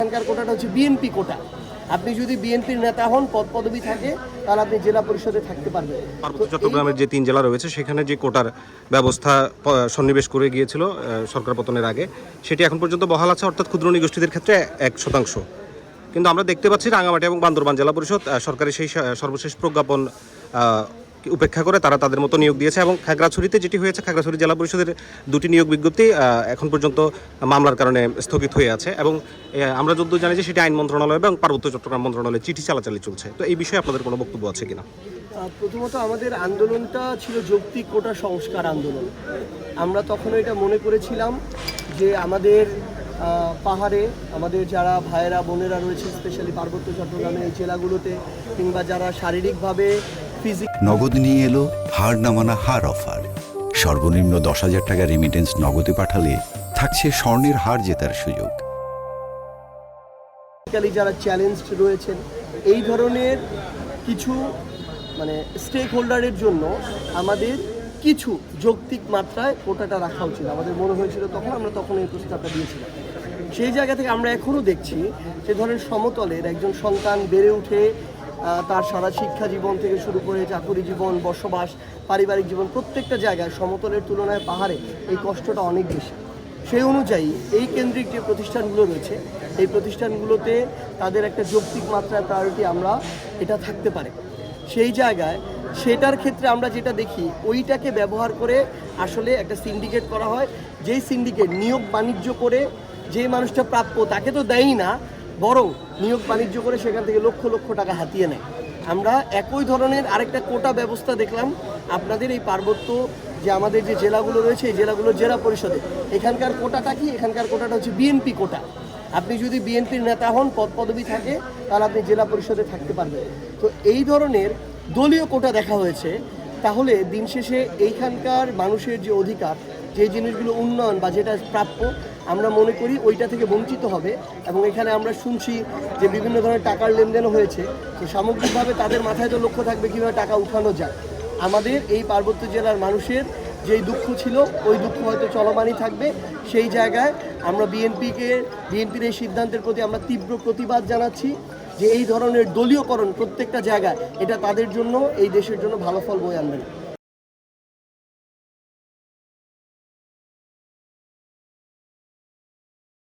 এখানকার কোটাটা হচ্ছে বিএনপি কোটা। আপনি যদি বিএনপির নেতা হন, পদ পদবি থাকে, তাহলে আপনি জেলা পরিষদে থাকতে পারবেন। পার্বত্য চট্টগ্রামের যে 3 জেলা রয়েছে সেখানে যে কোটার ব্যবস্থা সন্নিবেশ করে গিয়েছিল সরকার পতনের আগে, সেটি এখন পর্যন্ত বহাল আছে, অর্থাৎ ক্ষুদ্র নৃগোষ্ঠীদের ক্ষেত্রে 1%। কিন্তু আমরা দেখতে পাচ্ছি রাঙামাটি এবং বান্দরবান জেলা পরিষদ সরকারি সেই সর্বশেষ প্রজ্ঞাপন উপেক্ষা করে তারা তাদের মতো নিয়োগ দিয়েছে। এবং খাগড়াছড়িতে যেটি হয়েছে, খাগড়াছড়ি জেলা পরিষদের 2টি নিয়োগ বিজ্ঞপ্তি এখন পর্যন্ত মামলার কারণে স্থগিত হয়ে আছে। এবং আমরা যতদূর জানি যে সেটি আইন মন্ত্রণালয় এবং পার্বত্য চট্টগ্রাম মন্ত্রণালয়ে চিঠি চালাচালি চলছে। তো এই বিষয়ে আপনাদের কোনো বক্তব্য আছে কিনা? প্রথমত আমাদের আন্দোলনটা ছিল যৌক্তিক কোটা সংস্কার আন্দোলন। আমরা তখন এটা মনে করেছিলাম যে আমাদের পাহাড়ে আমাদের যারা ভাইয়েরা বোনেরা রয়েছে, স্পেশালি পার্বত্য চট্টগ্রামের এই জেলাগুলোতে, কিংবা যারা শারীরিকভাবে নগদ নিয়ে এলো হার না মানা হার অফার। সর্বনিম্ন 10,000 টাকা রেমিটেন্স নগদে পাঠালে থাকছে স্বর্ণের হার জেতার সুযোগ। যারা চ্যালেঞ্জড রয়েছেন, এই ধরনের কিছু স্টেক হোল্ডারের জন্য আমাদের কিছু যৌক্তিক মাত্রায় কোটাটা রাখা উচিত আমাদের মনে হয়েছিল। তখন এই প্রস্তাবটা দিয়েছিলাম। সেই জায়গা থেকে আমরা এখনও দেখছি যে ধরেন সমতলের একজন সন্তান বেড়ে উঠে তার সারা শিক্ষা জীবন থেকে শুরু করে চাকুরি জীবন, বসবাস, পারিবারিক জীবন, প্রত্যেকটা জায়গায় সমতলের তুলনায় পাহাড়ে এই কষ্টটা অনেক বেশি। সেই অনুযায়ী এই কেন্দ্রিক যে প্রতিষ্ঠানগুলো রয়েছে, এই প্রতিষ্ঠানগুলোতে তাদের একটা যৌক্তিক মাত্রায় প্রায়োরিটি আমরা এটা থাকতে পারে। সেই জায়গায় সেটার ক্ষেত্রে আমরা যেটা দেখি, ওইটাকে ব্যবহার করে আসলে একটা সিন্ডিকেট করা হয়। যেই সিন্ডিকেট নিয়োগ বাণিজ্য করে যে মানুষটা প্রাপ্য তাকে তো দেয়ই না, বরং নিয়োগ বাণিজ্য করে সেখান থেকে লক্ষ লক্ষ টাকা হাতিয়ে নেয়। আমরা একই ধরনের আরেকটা কোটা ব্যবস্থা দেখলাম আপনাদের এই পার্বত্য যে আমাদের যে জেলাগুলো রয়েছে, এই জেলাগুলোর জেলা পরিষদে। এখানকার কোটাটা কি? এখানকার কোটাটা হচ্ছে বিএনপি কোটা। আপনি যদি বিএনপির নেতা হন, পদ পদবি থাকে, তাহলে আপনি জেলা পরিষদে থাকতে পারবেন। তো এই ধরনের দলীয় কোটা দেখা হয়েছে। তাহলে দিন শেষে এইখানকার মানুষের যে অধিকার, যে জিনিসগুলো উন্নয়ন বা যেটা প্রাপ্য, আমরা মনে করি ওইটা থেকে বঞ্চিত হবে। এবং এখানে আমরা শুনছি যে বিভিন্ন ধরনের টাকার লেনদেনও হয়েছে। তো সামগ্রিকভাবে তাদের মাথায় তো লক্ষ্য থাকবে কীভাবে টাকা উঠানো যায়। আমাদের এই পার্বত্য জেলার মানুষের যেই দুঃখ ছিল, ওই দুঃখ হয়তো চলমানই থাকবে। সেই জায়গায় আমরা বিএনপির এই সিদ্ধান্তের প্রতি আমরা তীব্র প্রতিবাদ জানাচ্ছি যে এই ধরনের দলীয়করণ প্রত্যেকটা জায়গায় এটা তাদের জন্য, এই দেশের জন্য ভালো ফল বয়ে আনবে না।